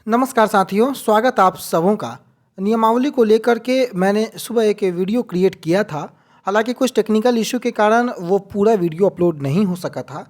नमस्कार साथियों, स्वागत आप सबों का। नियमावली को लेकर के मैंने सुबह एक वीडियो क्रिएट किया था। हालांकि कुछ टेक्निकल इशू के कारण वो पूरा वीडियो अपलोड नहीं हो सका था,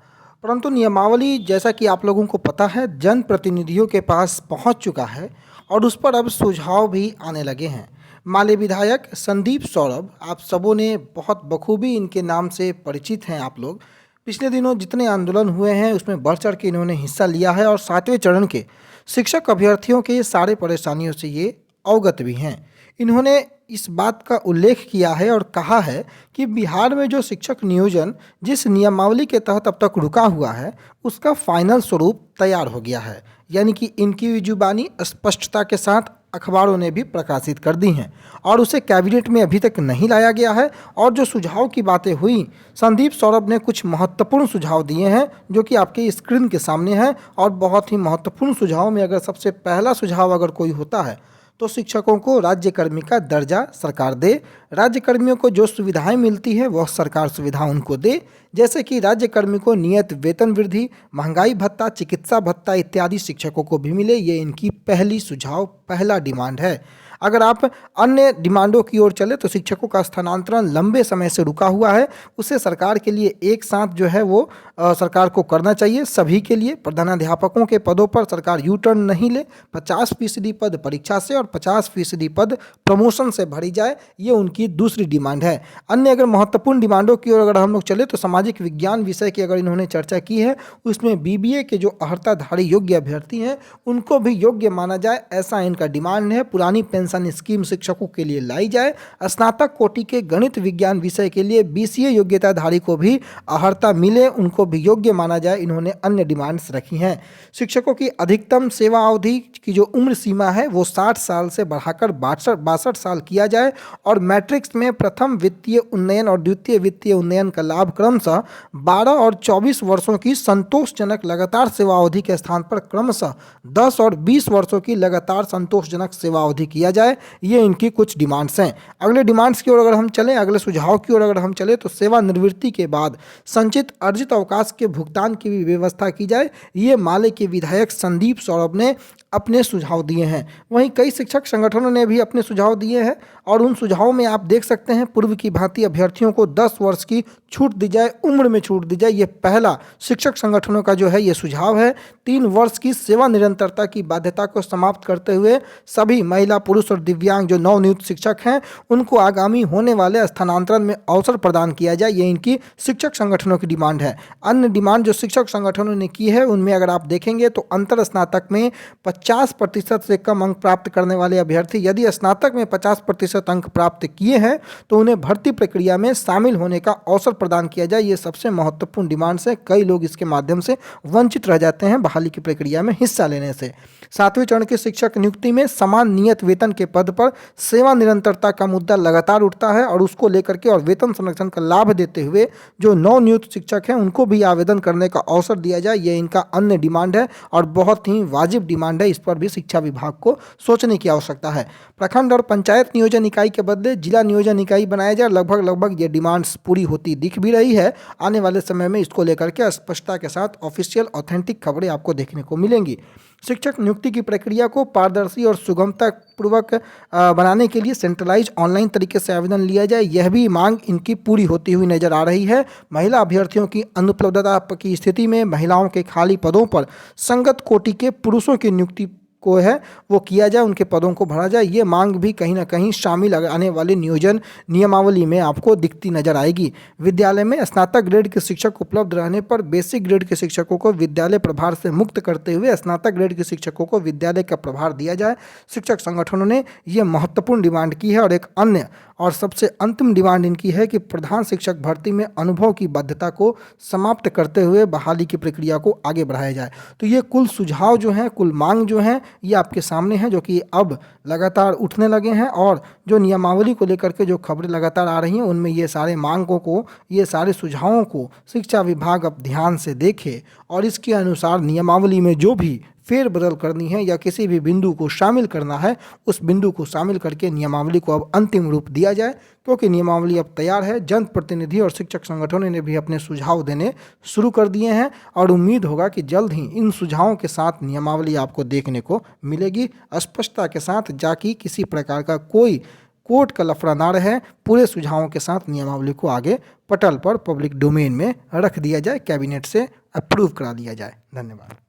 परंतु नियमावली जैसा कि आप लोगों को पता है जनप्रतिनिधियों के पास पहुंच चुका है और उस पर अब सुझाव भी आने लगे हैं। माले विधायक संदीप सौरभ, आप सबों ने बहुत बखूबी इनके नाम से परिचित हैं आप लोग। पिछले दिनों जितने आंदोलन हुए हैं उसमें बढ़ चढ़ के इन्होंने हिस्सा लिया है और 7वें चरण के शिक्षक अभ्यर्थियों के सारे परेशानियों से ये अवगत भी हैं। इन्होंने इस बात का उल्लेख किया है और कहा है कि बिहार में जो शिक्षक नियोजन जिस नियमावली के तहत अब तक रुका हुआ है उसका फाइनल स्वरूप तैयार हो गया है। यानी कि इनकी जुबानी स्पष्टता के साथ अखबारों ने भी प्रकाशित कर दी हैं और उसे कैबिनेट में अभी तक नहीं लाया गया है। और जो सुझाव की बातें हुई, संदीप सौरभ ने कुछ महत्वपूर्ण सुझाव दिए हैं जो कि आपके स्क्रीन के सामने हैं। और बहुत ही महत्वपूर्ण सुझाव में अगर सबसे पहला सुझाव अगर कोई होता है तो शिक्षकों को राज्यकर्मी का दर्जा सरकार दे। राज्यकर्मियों को जो सुविधाएं मिलती है वह सरकार सुविधा उनको दे, जैसे कि राज्यकर्मी को नियत वेतन वृद्धि, महंगाई भत्ता, चिकित्सा भत्ता इत्यादि शिक्षकों को भी मिले। ये इनकी पहला डिमांड है। अगर आप अन्य डिमांडों की ओर चले तो शिक्षकों का स्थानांतरण लंबे समय से रुका हुआ है, उसे सरकार के लिए एक साथ जो है वो सरकार को करना चाहिए। सभी के लिए प्रधानाध्यापकों के पदों पर सरकार यू टर्न नहीं ले, 50% पद परीक्षा से और 50% पद प्रमोशन से भरी जाए, ये उनकी दूसरी डिमांड है। अन्य अगर महत्वपूर्ण डिमांडों की ओर अगर हम लोग चले तो सामाजिक विज्ञान विषय की अगर इन्होंने चर्चा की है, उसमें बीबीए के जो अर्हताधारी योग्य अभ्यर्थी हैं उनको भी योग्य माना जाए, ऐसा इनका डिमांड है। पुरानी पेंशन स्कीम शिक्षकों के लिए लाई जाए। स्नातक कोटि के गणित विज्ञान विषय के लिए बीसीए योग्यताधारी को भी अर्हता मिले, उनको भी योग्य माना जाए, इन्होंने अन्य डिमांड्स रखी हैं। शिक्षकों की अधिकतम सेवा अवधि की जो उम्र सीमा है वो 60 साल से बढ़ाकर 62 साल किया जाए और मैट्रिक्स में प्रथम वित्तीय उन्नयन और द्वितीय वित्तीय उन्नयन का लाभ क्रमशः 12 और 24 वर्षों की संतोषजनक लगातार सेवा अवधि के स्थान पर क्रमशः 10 और 20 वर्षों की लगातार संतोषजनक सेवा अवधि किया जाए। ये इनकी कुछ डिमांड्स हैं। अगले डिमांड्स की ओर अगर हम चलें, अगले सुझाव की ओर अगर हम चलें तो सेवानिवृत्ति के बाद संचित अर्जित अवकाश के भुगतान की भी व्यवस्था की जाए। ये माले के विधायक संदीप सौरभ ने अपने सुझाव दिए हैं। वहीं कई शिक्षक संगठनों ने भी अपने सुझाव दिए हैं और उन सुझावों में आप देख सकते हैं पूर्व की भांति अभ्यर्थियों को 10 वर्ष की छूट दी जाए, उम्र में छूट दी जाए। ये पहला शिक्षक संगठनों का जो है ये सुझाव है। 3 वर्ष की सेवा निरंतरता की बाध्यता को समाप्त करते हुए सभी महिला, पुरुष और दिव्यांग जो नवनियुक्त शिक्षक हैं उनको आगामी होने वाले स्थानांतरण में अवसर प्रदान किया जाए। ये इनकी शिक्षक संगठनों की डिमांड है। अन्य डिमांड जो शिक्षक संगठनों ने की है उनमें अगर आप देखेंगे तो अंतर स्नातक में 50% से कम अंक प्राप्त करने वाले अभ्यर्थी यदि स्नातक में 50% अंक प्राप्त किए हैं तो उन्हें भर्ती प्रक्रिया में शामिल होने का अवसर प्रदान किया जाए। ये सबसे महत्वपूर्ण डिमांड्स है। कई लोग इसके माध्यम से वंचित रह जाते हैं बहाली की प्रक्रिया में हिस्सा लेने से। 7वें चरण के शिक्षक नियुक्ति में समान नियत वेतन के पद पर सेवा निरंतरता का मुद्दा लगातार उठता है और उसको लेकर के और वेतन संरक्षण का लाभ देते हुए जो नवनियुक्त शिक्षक हैं उनको भी आवेदन करने का अवसर दिया जाए। ये इनका अन्य डिमांड है और बहुत ही वाजिब डिमांड है। इस पर भी शिक्षा विभाग को सोचने की आवश्यकता है। प्रखंड और पंचायत नियोजन इकाई के बदले जिला नियोजन इकाई बनाया जाए। लगभग ये डिमांड्स पूरी होती दिख भी रही है। आने वाले समय में इसको लेकर के स्पष्टता के साथ ऑफिशियल ऑथेंटिक खबरें आपको देखने को मिलेंगी। शिक्षक नियुक्ति की प्रक्रिया को पारदर्शी और सुगमता पूर्वक बनाने के लिए सेंट्रलाइज ऑनलाइन तरीके से आवेदन लिया जाए। यह भी मांग इनकी पूरी होती हुई नजर आ रही है। महिला अभ्यर्थियों की अनुपलब्धता की स्थिति में महिलाओं के खाली पदों पर संगत कोटि के पुरुषों की नियुक्ति को है वो किया जाए, उनके पदों को भरा जाए। ये मांग भी कहीं ना कहीं शामिल आने वाले नियोजन नियमावली में आपको दिखती नजर आएगी। विद्यालय में स्नातक ग्रेड के शिक्षक उपलब्ध रहने पर बेसिक ग्रेड के शिक्षकों को विद्यालय प्रभार से मुक्त करते हुए स्नातक ग्रेड के शिक्षकों को विद्यालय का प्रभार दिया जाए। शिक्षक संगठनों ने यह महत्वपूर्ण डिमांड की है। और एक अन्य और सबसे अंतिम डिमांड इनकी है कि प्रधान शिक्षक भर्ती में अनुभव की बाध्यता को समाप्त करते हुए बहाली की प्रक्रिया को आगे बढ़ाया जाए। तो ये कुल सुझाव जो हैं, कुल मांग जो हैं, ये आपके सामने हैं जो कि अब लगातार उठने लगे हैं। और जो नियमावली को लेकर के जो खबरें लगातार आ रही हैं उनमें ये सारे मांगों को, ये सारे सुझावों को शिक्षा विभाग अब ध्यान से देखे और इसके अनुसार नियमावली में जो भी फेरबदल करनी है या किसी भी बिंदु को शामिल करना है, उस बिंदु को शामिल करके नियमावली को अब अंतिम रूप दिया जाए, क्योंकि नियमावली अब तैयार है। जनप्रतिनिधि और शिक्षक संगठनों ने भी अपने सुझाव देने शुरू कर दिए हैं और उम्मीद होगा कि जल्द ही इन सुझावों के साथ नियमावली आपको देखने को मिलेगी, स्पष्टता के साथ, जाकि किसी प्रकार का कोई कोर्ट का लफड़ा ना रहे। पूरे सुझावों के साथ नियमावली को आगे पटल पर पब्लिक डोमेन में रख दिया जाए, कैबिनेट से अप्रूव करा दिया जाए। धन्यवाद।